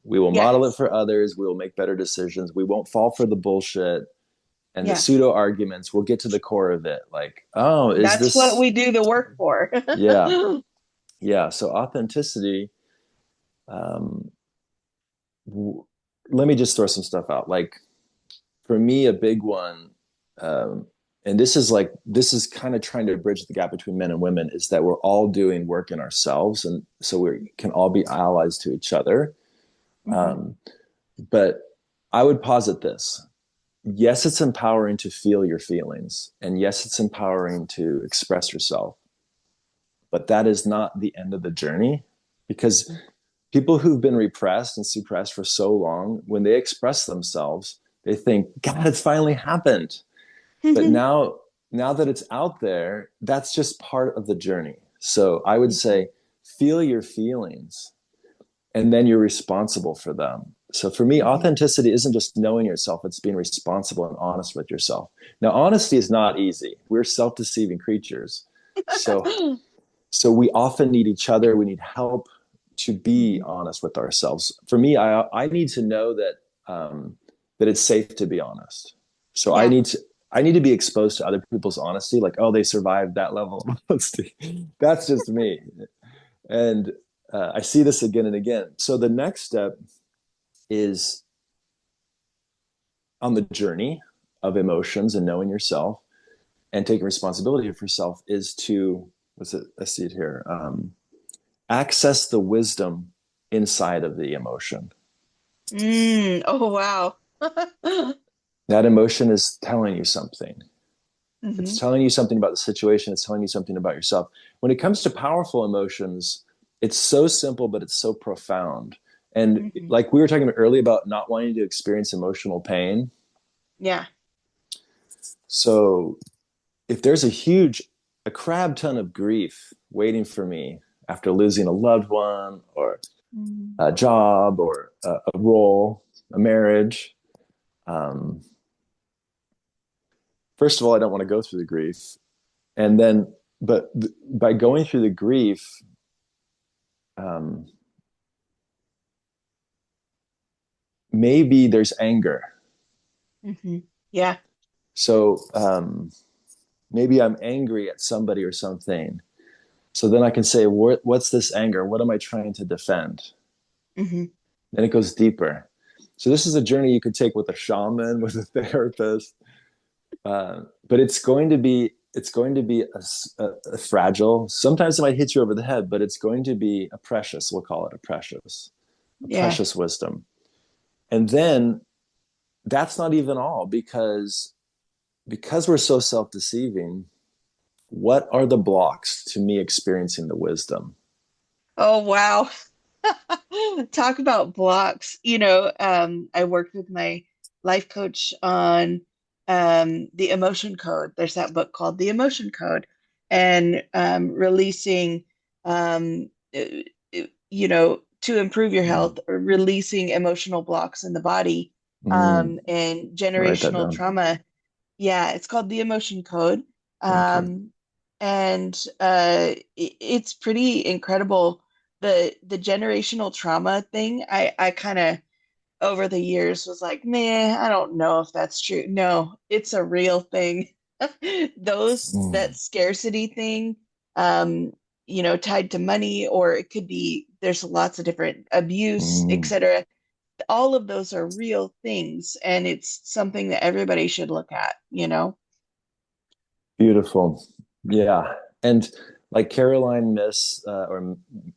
We will model it Yes. for others. We will make better decisions. We won't fall for the bullshit and the Yeah. pseudo arguments. We'll get to the core of it. Like, oh, is That's what this? we do the work for. Yeah, yeah. So authenticity. Um, Let me just throw some stuff out. Like for me, a big one, um, and this is kind of trying to bridge the gap between men and women, is that we're all doing work in ourselves, and so we can all be allies to each other. Hmm. Um, but I would posit this: yes, it's empowering to feel your feelings, and yes, it's empowering to express yourself. But that is not the end of the journey, because people who've been repressed and suppressed for so long, when they express themselves, they think, God, it's finally happened. But now that it's out there, that's just part of the journey. So I would say, feel your feelings and then you're responsible for them. So for me, Hmm. authenticity isn't just knowing yourself, it's being responsible and honest with yourself. Now, honesty is not easy. We're self-deceiving creatures. So we often need each other. We need help to be Hmm. honest with ourselves. For me, I need to know that that it's safe to be honest. So Yeah. I need to be exposed to other people's honesty. Like, oh, they survived that level of honesty. That's just me. And I see this again and again. So the next step is on the journey of emotions and knowing yourself and taking responsibility for yourself is to what's it? I see it here. Access the wisdom inside of the emotion. Oh, wow. That emotion is telling you something. It's Hmm. telling you something about the situation. It's telling you something about yourself. When it comes to powerful emotions, it's so simple, but it's so profound. And Hmm. like we were talking about earlier about not wanting to experience emotional pain. Yeah. So if there's a crab ton of grief waiting for me after losing a loved one or Mhm. a job or a role, a marriage, um, first of all, I don't want to go through the grief. And then, by going through the grief, um, maybe there's anger. Hmm. Yeah. So maybe I'm angry at somebody or something. So then I can say, what's this anger? What am I trying to defend? Hmm. Then it goes deeper. So this is a journey you could take with a shaman, with a therapist, but it's going to be it's going to be a fragile, sometimes it might hit you over the head, but it's going to be a precious, we'll call it a Yeah. precious wisdom. And then that's not even all, because we're so self-deceiving. What are the blocks to me experiencing the wisdom? Oh, wow. Talk about blocks. I worked with my life coach on the emotion code. There's that book called The Emotion Code, and releasing, uh, to improve your Mm. health, or releasing emotional blocks in the body, Mm. and Write that generational down. trauma. Yeah, it's called The Emotion Code. Thank you. Um, and it's pretty incredible, the generational trauma thing. I kind of, over the years, was like, man, I don't know if that's true. No, it's a real thing. That Mm. scarcity thing, um, tied to money, or it could be, there's lots of different abuse, Mm. etc. All of those are real things, and it's something that everybody should look at. Beautiful. Yeah. And like Caroline Miss, or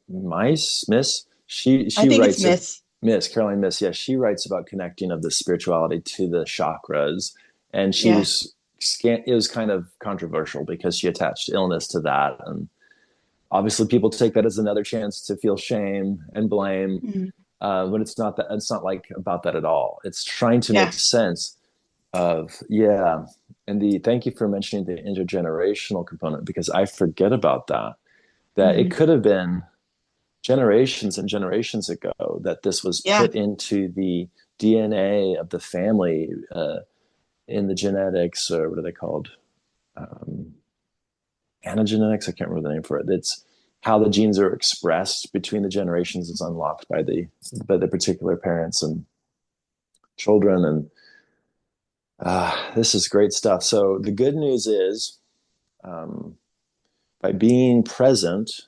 Mice Miss, I she think it's writes of Miss. Miss Caroline Miss. Yeah, she writes about connecting of the spirituality to the chakras, and she Yeah. was it was kind of controversial because she attached illness to that, and obviously people take that as another chance to feel shame and blame, Mhm. but it's not that. It's not like about that at all. It's trying to Yeah. make sense of, yeah. And the thank you for mentioning the intergenerational component, because I forget about that it Hmm. could have been generations and generations ago that this was Yeah. put into the DNA of the family, in the genetics, or what are they called, um, anagenetics, I can't remember the name for it. It's how the genes are expressed between the generations is unlocked by the particular parents and children. And this is great stuff. So the good news is, um, by being present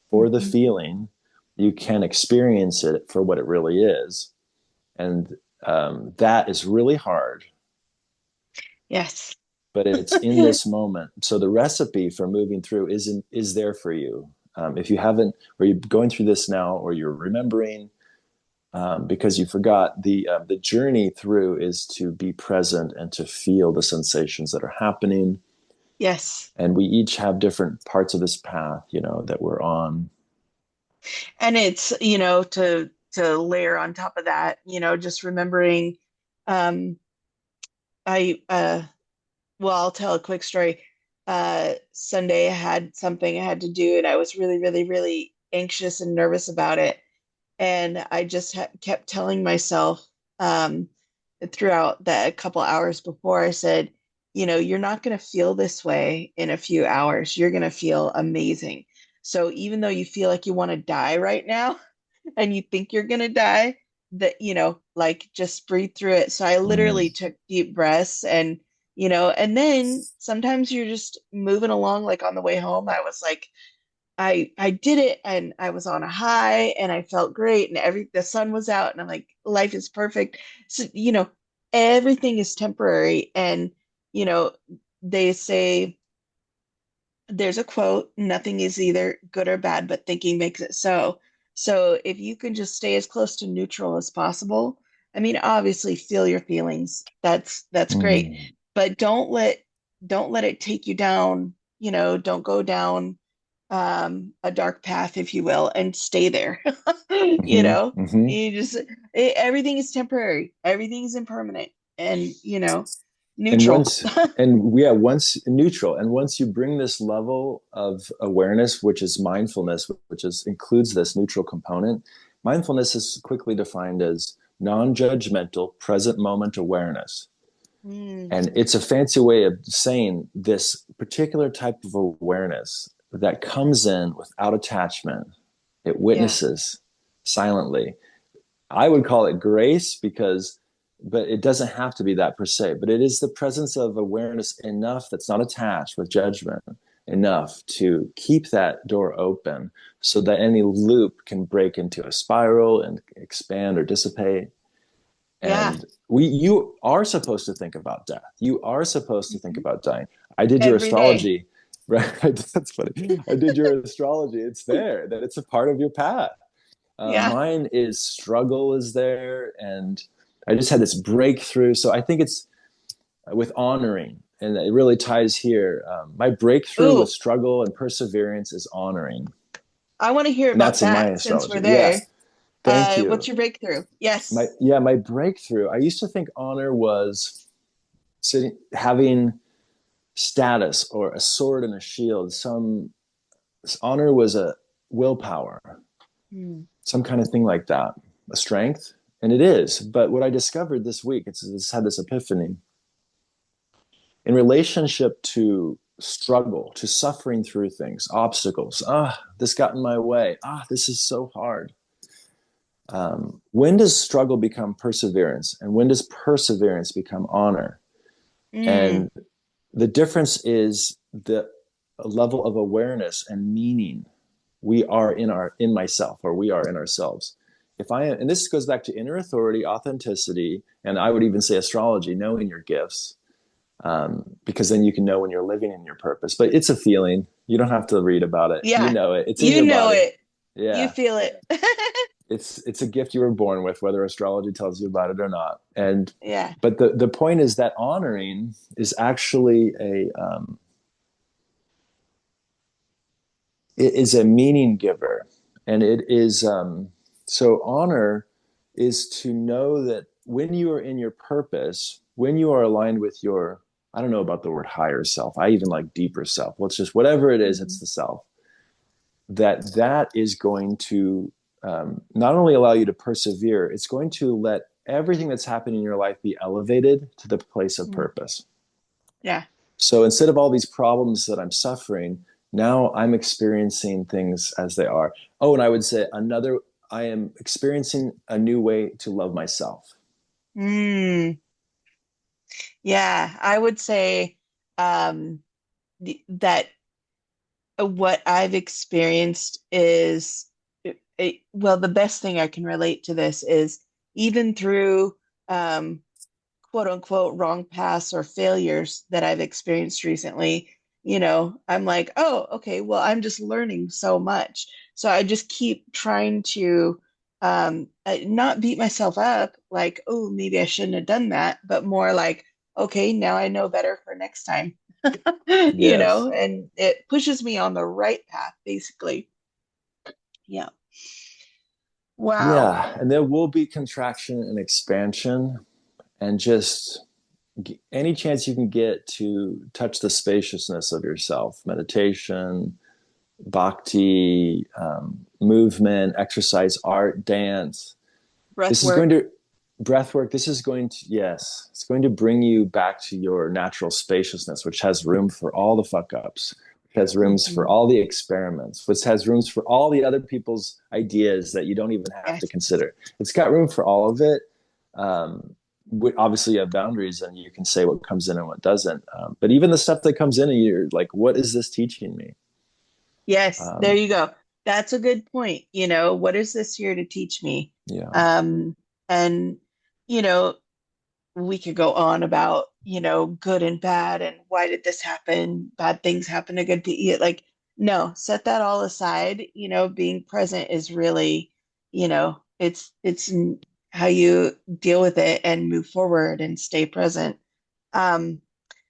for the Hmm. feeling, you can experience it for what it really is. And that is really hard, Yes. but it's in this moment. So the recipe for moving through is there for you. If you haven't, or you're going through this now, or you're remembering, because you forgot, the journey through is to be present and to feel the sensations that are happening. Yes. And we each have different parts of this path, that we're on. And it's, to layer on top of that, just remembering, um I well, I'll tell a quick story. Sunday I had something I had to do, and I was really, really, really anxious and nervous about it. And I just kept telling myself, um, throughout that couple hours before, I said, you're not going to feel this way in a few hours. You're going to feel amazing. So even though you feel like you want to die right now, and you think you're going to die, that, like, just breathe through it. So I Mm, literally took deep breaths, and then sometimes you're just moving along. Like on the way home, I was like, I did it, and I was on a high, and I felt great, and the sun was out, and I'm like, life is perfect. So, everything is temporary. And you know they say, there's a quote, nothing is either good or bad, but thinking makes it so. So if you can just stay as close to neutral as possible, I mean, obviously feel your feelings. That's great. mm, But don't let it take you down. Don't go down a dark path, if you will, and stay there. you mm-hmm, know, mm-hmm. you just everything is temporary, everything is impermanent, and And neutral. once, and yeah, once neutral, and once you bring this level of awareness, which is mindfulness, which includes this neutral component, mindfulness is quickly defined as non-judgmental, present moment awareness. Mm, And it's a fancy way of saying this particular type of awareness that comes in without attachment. It yeah, witnesses silently. I would call it grace, but it doesn't have to be that per se. But it is the presence of awareness enough that's not attached with judgment, enough to keep that door open so that any loop can break into a spiral and expand or dissipate. yeah. And you are supposed to think about death. You are supposed to think Mhm. about dying. I did your every day. astrology, right? That's funny. I did your astrology. It's there, that it's a part of your path. Yeah. Mine is struggle is there. And I just had this breakthrough. So I think it's with honoring, and it really ties here. My breakthrough with Ooh, struggle and perseverance is honoring. I want to hear And about that's in my that since we're astrology. Yeah. there. Thank What's you. your breakthrough? Yes. My breakthrough. I used to think honor was sitting, having status or a sword and a shield. Some honor was a willpower, Hmm. some kind of thing like that, a strength. And it is. But what I discovered this week, it's had this epiphany in relationship to struggle, to suffering through things, obstacles. This got in my way. This is so hard. When does struggle become perseverance? And when does perseverance become honor? Mm, And the difference is the level of awareness and meaning we are in myself, or we are in ourselves. If I am, and this goes back to inner authority, authenticity, and I would even say astrology, knowing your gifts, because then you can know when you're living in your purpose. But it's a feeling. You don't have to read about it. You yeah. know it. It's in You your know body. it. You Yeah. feel it. It's a gift you were born with, whether astrology tells you about it or not. And Yeah. but the point is that honoring is actually it is a meaning giver, and it is so honor is to know that when you are in your purpose, when you are aligned with your, I don't know about the word higher self, I even like deeper self, let's just, whatever it is, it's Mhm. the self, that is going to not only allow you to persevere, it's going to let everything that's happening in your life be elevated to the place of Mm. purpose. Yeah. So instead of all these problems that I'm suffering, now I'm experiencing things as they are. Oh, and I would say I am experiencing a new way to love myself. Mm. Yeah. I would say um, that what I've experienced is well, the best thing I can relate to this is even through um, quote unquote wrong paths or failures that I've experienced recently, I'm like, oh, okay, well, I'm just learning so much. So I just keep trying to not beat myself up like, oh, maybe I shouldn't have done that, but more like, okay, now I know better for next time, Yes. and it pushes me on the right path, basically. Yeah. Wow. Yeah. And there will be contraction and expansion, and just any chance you can get to touch the spaciousness of yourself, meditation, bhakti, movement, exercise, art, dance. Breath This is going work. to breath work. This is going to, yes, it's going to bring you back to your natural spaciousness, which has room for all the fuck ups, which has rooms for Hmm. all the experiments, which has rooms for all the other people's ideas that you don't even have to Yes. consider. It's got room for all of it. Obviously, you have boundaries, and you can say what comes in and what doesn't. But even the stuff that comes in, and you're like, what is this teaching me? Yes, there Um, you go. That's a good point. What is this here to teach me? yeah. Um, and, you know, we could go on about, good and bad and why did this happen? Bad things happen to good people. Like, no, set that all aside. Being present is really, it's how you deal with it and move forward and stay present. Um,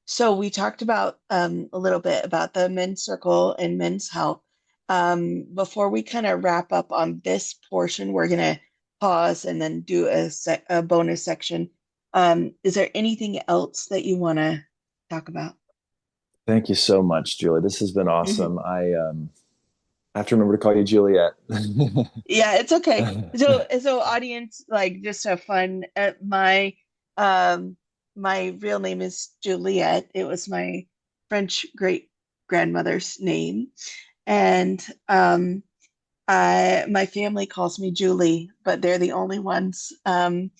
so we talked about a little bit about the men's circle and men's health. Before we kind of wrap up on this portion, we're gonna pause and then do a bonus section. Is there anything else that you want to talk about? Thank you so much, Julie. This has been Mhm. awesome. I have to remember to call you Juliette. Yeah, it's okay. So audience, like just have fun. Um my real name is Juliette. It was my French great grandmother's name. And my family calls me Julie, but they're the only ones. And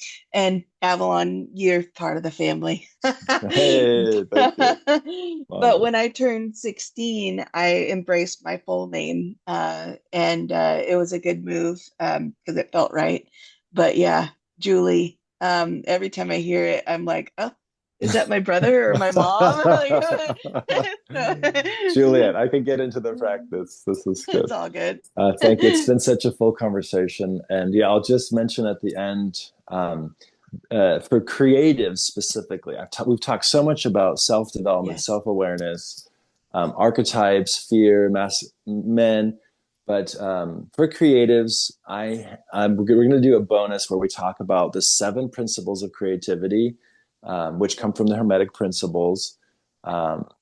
Avalon, you're part of the family. Hey, thank you. But Marvelous. when I turned 16, I embraced my full name, and it was a good move because it felt right. But yeah, Julie, every time I hear it, I'm like, oh. Is that my brother or my mom? So, Juliet, I can get into the practice. This is good. it's all good. Thank you. It's been such a full conversation. And yeah, I'll just mention at the end for creatives specifically, we've talked so much about self development, Yes. self awareness, archetypes, fear, men. But for creatives, we're going to do a bonus where we talk about the 7 principles of creativity, which come from the Hermetic principles.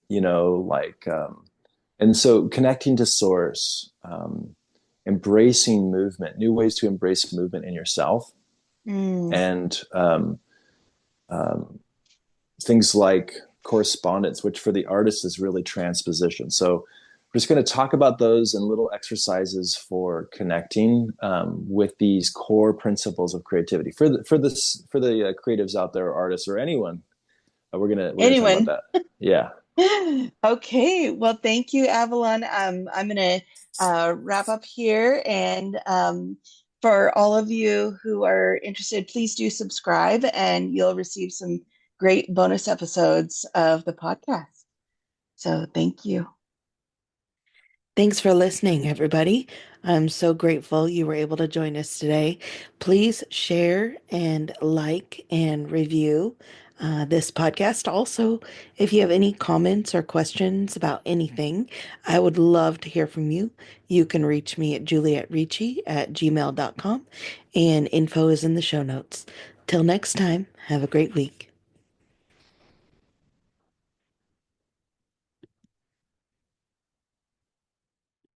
You know, and so connecting to source, embracing movement, new ways to embrace movement in yourself, Mm, and um, things like correspondence, which for the artist is really transposition. So we're just going to talk about those and little exercises for connecting with these core principles of creativity for the creatives out there, or artists, or anyone. We're gonna talk about anyone. that. Yeah. Okay, well, thank you, Avalon. I'm going to wrap up here. And for all of you who are interested, please do subscribe and you'll receive some great bonus episodes of the podcast. So thank you. Thanks for listening, everybody. I'm so grateful you were able to join us today. Please share and like and review this podcast. Also, if you have any comments or questions about anything, I would love to hear from you. You can reach me at juliettericci@gmail.com, and info is in the show notes. Till next time, have a great week.